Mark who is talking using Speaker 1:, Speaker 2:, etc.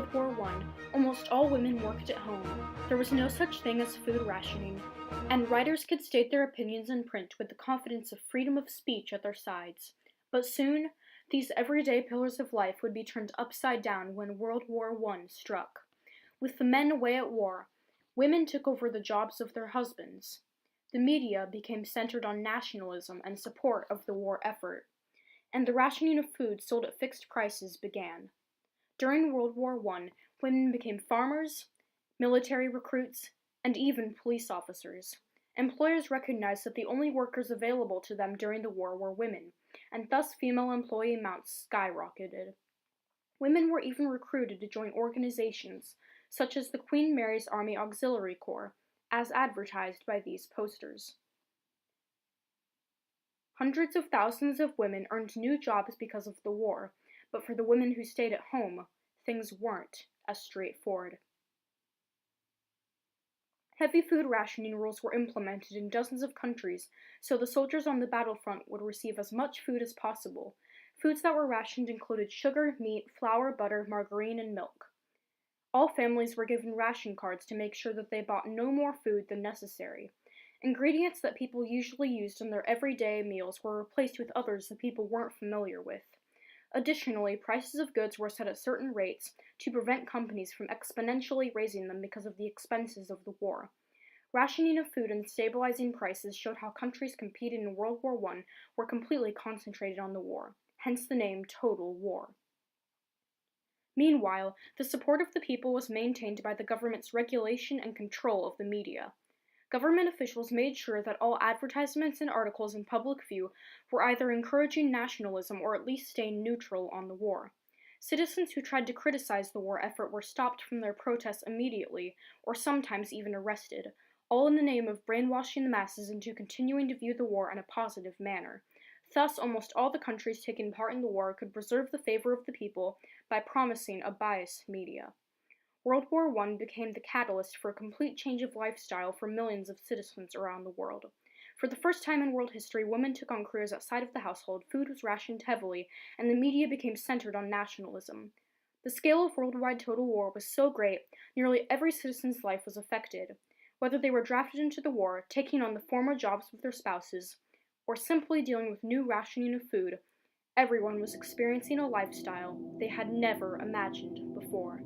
Speaker 1: World War I, almost all women worked at home. There was no such thing as food rationing, and writers could state their opinions in print with the confidence of freedom of speech at their sides. But soon, these everyday pillars of life would be turned upside down when World War I struck. With the men away at war, women took over the jobs of their husbands. The media became centered on nationalism and support of the war effort, and the rationing of food sold at fixed prices began. During World War I, women became farmers, military recruits, and even police officers. Employers recognized that the only workers available to them during the war were women, and thus female employee amounts skyrocketed. Women were even recruited to join organizations such as the Queen Mary's Army Auxiliary Corps, as advertised by these posters. Hundreds of thousands of women earned new jobs because of the war, but for the women who stayed at home, things weren't as straightforward. Heavy food rationing rules were implemented in dozens of countries, so the soldiers on the battlefront would receive as much food as possible. Foods that were rationed included sugar, meat, flour, butter, margarine, and milk. All families were given ration cards to make sure that they bought no more food than necessary. Ingredients that people usually used in their everyday meals were replaced with others that people weren't familiar with. Additionally, prices of goods were set at certain rates to prevent companies from exponentially raising them because of the expenses of the war. Rationing of food and stabilizing prices showed how countries competing in World War I were completely concentrated on the war, hence the name Total War. Meanwhile, the support of the people was maintained by the government's regulation and control of the media. Government officials made sure that all advertisements and articles in public view were either encouraging nationalism or at least staying neutral on the war. Citizens who tried to criticize the war effort were stopped from their protests immediately, or sometimes even arrested, all in the name of brainwashing the masses into continuing to view the war in a positive manner. Thus, almost all the countries taking part in the war could preserve the favor of the people by promising a biased media. World War I became the catalyst for a complete change of lifestyle for millions of citizens around the world. For the first time in world history, women took on careers outside of the household, food was rationed heavily, and the media became centered on nationalism. The scale of worldwide total war was so great, nearly every citizen's life was affected. Whether they were drafted into the war, taking on the former jobs with their spouses, or simply dealing with new rationing of food, everyone was experiencing a lifestyle they had never imagined before.